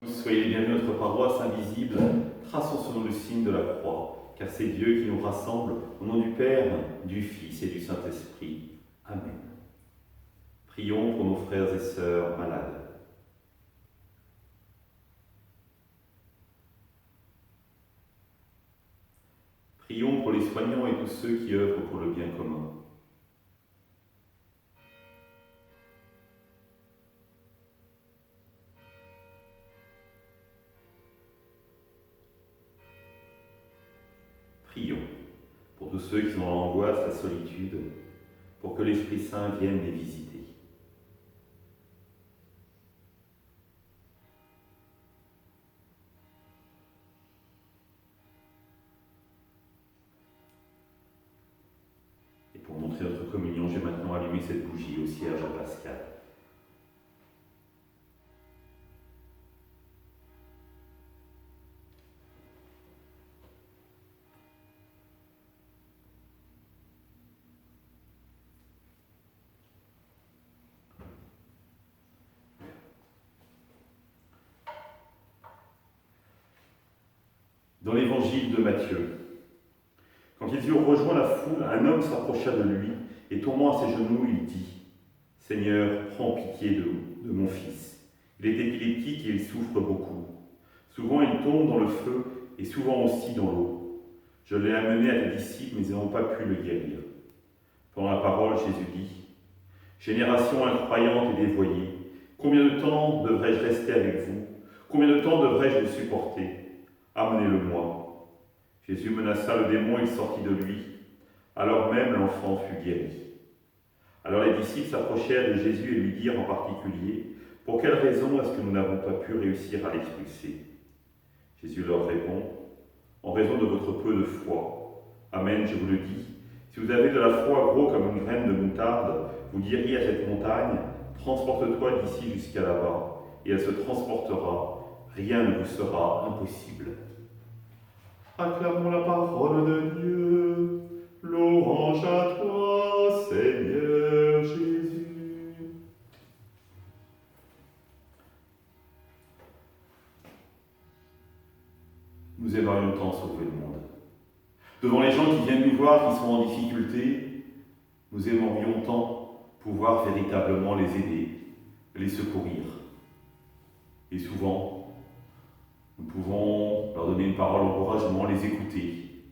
Soyez les bienvenus à notre paroisse invisible, traçons sur nous le signe de la croix, car c'est Dieu qui nous rassemble au nom du Père, du Fils et du Saint-Esprit. Amen. Prions pour nos frères et sœurs malades. Prions pour les soignants et tous ceux qui œuvrent pour le bien commun. Prions pour tous ceux qui sont dans l'angoisse, la solitude, pour que l'Esprit Saint vienne les visiter. Et pour montrer notre communion, j'ai maintenant allumé cette bougie au cierge pascal. Dans l'évangile de Matthieu, quand ils eurent rejoint la foule, un homme s'approcha de lui et tombant à ses genoux, il dit « Seigneur, prends pitié de mon fils. Il est épileptique et il souffre beaucoup. Souvent il tombe dans le feu et souvent aussi dans l'eau. Je l'ai amené à tes disciples, mais ils n'ont pas pu le guérir. » Pendant la parole, Jésus dit « Génération incroyante et dévoyée, combien de temps devrais-je rester avec vous? Combien de temps devrais-je le supporter? Amenez-le-moi. » Jésus menaça le démon, il sortit de lui. Alors même l'enfant fut guéri. Alors les disciples s'approchèrent de Jésus et lui dirent en particulier « Pour quelle raison est-ce que nous n'avons pas pu réussir à l'expulser ?» Jésus leur répond « En raison de votre peu de foi. Amen, je vous le dis, si vous avez de la foi gros comme une graine de moutarde, vous diriez à cette montagne « Transporte-toi d'ici jusqu'à là-bas » et elle se transportera. Rien ne vous sera impossible. Acclamons la parole de Dieu. Louange à toi, Seigneur Jésus. Nous aimerions tant sauver le monde. Devant les gens qui viennent nous voir, qui sont en difficulté, nous aimerions tant pouvoir véritablement les aider, les secourir. Et souvent, nous pouvons leur donner une parole d'encouragement, les écouter.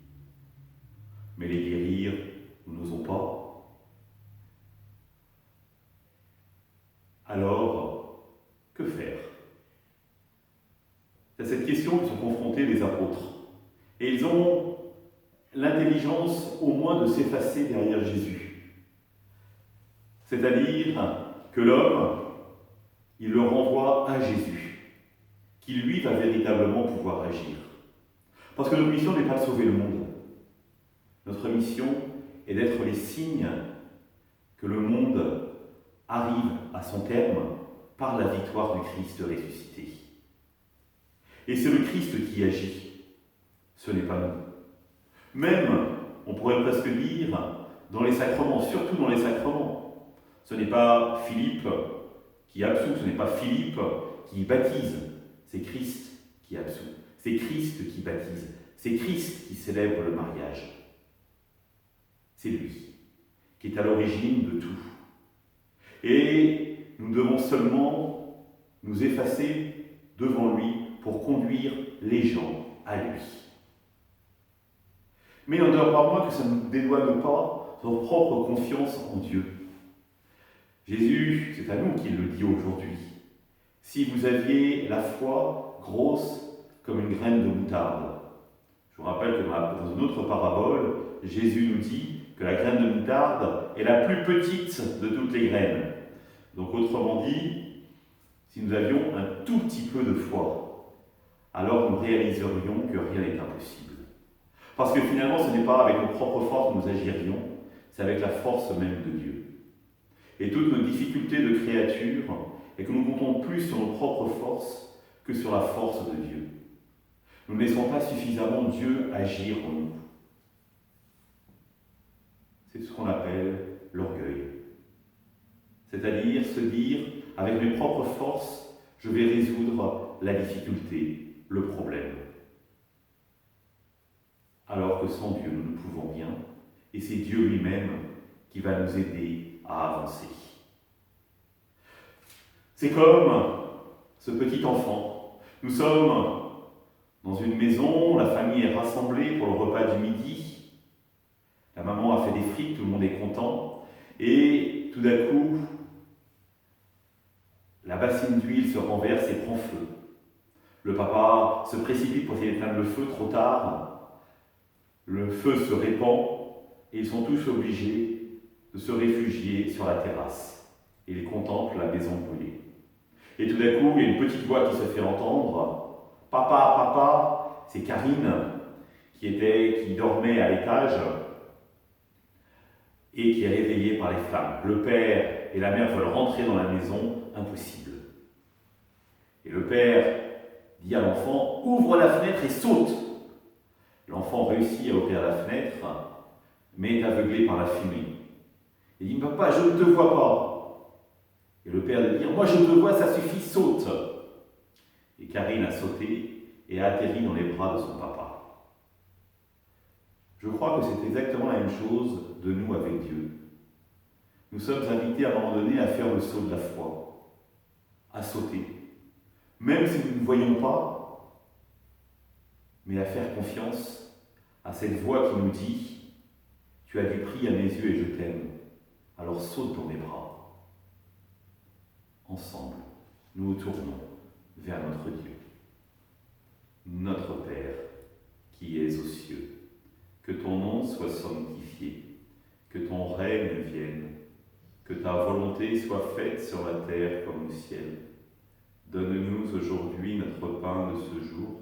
Mais les guérir, nous n'osons pas. Alors, que faire? C'est à cette question qu'ils sont confrontés les apôtres. Et ils ont l'intelligence au moins de s'effacer derrière Jésus. C'est-à-dire que l'homme, il le renvoie à Jésus, qui lui va véritablement pouvoir agir. Parce que notre mission n'est pas de sauver le monde. Notre mission est d'être les signes que le monde arrive à son terme par la victoire du Christ ressuscité. Et c'est le Christ qui agit, ce n'est pas nous. Même, on pourrait presque dire, dans les sacrements, surtout dans les sacrements. Ce n'est pas Philippe qui absout, ce n'est pas Philippe qui baptise, c'est Christ qui absout, c'est Christ qui baptise, c'est Christ qui célèbre le mariage. C'est lui qui est à l'origine de tout. Et nous devons seulement nous effacer devant lui pour conduire les gens à lui. Mais il n'en demeure pas moins que ça ne nous dédouane pas de notre propre confiance en Dieu. Jésus, c'est à nous qu'il le dit aujourd'hui. Si vous aviez la foi grosse comme une graine de moutarde. Je vous rappelle que dans une autre parabole, Jésus nous dit que la graine de moutarde est la plus petite de toutes les graines. Donc autrement dit, si nous avions un tout petit peu de foi, alors nous réaliserions que rien n'est impossible. Parce que finalement, ce n'est pas avec nos propres forces que nous agirions, c'est avec la force même de Dieu. Et toutes nos difficultés de créature, et que nous comptons plus sur nos propres forces que sur la force de Dieu. Nous ne laissons pas suffisamment Dieu agir en nous. C'est ce qu'on appelle l'orgueil. C'est-à-dire se dire, avec mes propres forces, je vais résoudre la difficulté, le problème. Alors que sans Dieu, nous ne pouvons rien, et c'est Dieu lui-même qui va nous aider à avancer. C'est comme ce petit enfant. Nous sommes dans une maison, la famille est rassemblée pour le repas du midi. La maman a fait des frites, tout le monde est content. Et tout d'un coup, la bassine d'huile se renverse et prend feu. Le papa se précipite pour essayer d'éteindre le feu, trop tard. Le feu se répand et ils sont tous obligés de se réfugier sur la terrasse. Et ils contemplent la maison brûlée. Et tout d'un coup, il y a une petite voix qui se fait entendre. « Papa, papa !» C'est Karine qui dormait à l'étage et qui est réveillée par les flammes. Le père et la mère veulent rentrer dans la maison, impossible. Et le père dit à l'enfant « Ouvre la fenêtre et saute !» L'enfant réussit à ouvrir la fenêtre, mais est aveuglé par la fumée. Il dit « Papa, je ne te vois pas !» Et le père lui dit « Moi je te vois, ça suffit, saute !» Et Karine a sauté et a atterri dans les bras de son papa. Je crois que c'est exactement la même chose de nous avec Dieu. Nous sommes invités à un moment donné à faire le saut de la foi, à sauter, même si nous ne voyons pas, mais à faire confiance à cette voix qui nous dit « Tu as du prix à mes yeux et je t'aime, alors saute dans mes bras. » Ensemble, nous nous tournons vers notre Dieu. Notre Père, qui es aux cieux, que ton nom soit sanctifié, que ton règne vienne, que ta volonté soit faite sur la terre comme au ciel. Donne-nous aujourd'hui notre pain de ce jour.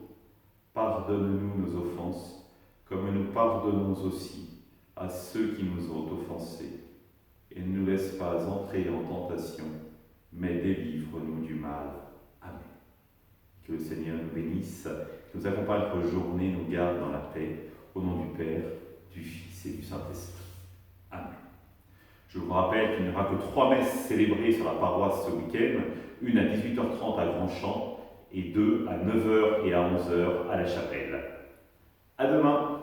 Pardonne-nous nos offenses, comme nous pardonnons aussi à ceux qui nous ont offensés. Et ne nous laisse pas entrer en tentation, mais délivre-nous du mal. Amen. Que le Seigneur nous bénisse, nous accompagne notre journée, nous garde dans la paix, au nom du Père, du Fils et du Saint-Esprit. Amen. Je vous rappelle qu'il n'y aura que 3 messes célébrées sur la paroisse ce week-end, une à 18h30 à Grandchamp et 2 à 9h et à 11h à la chapelle. À demain.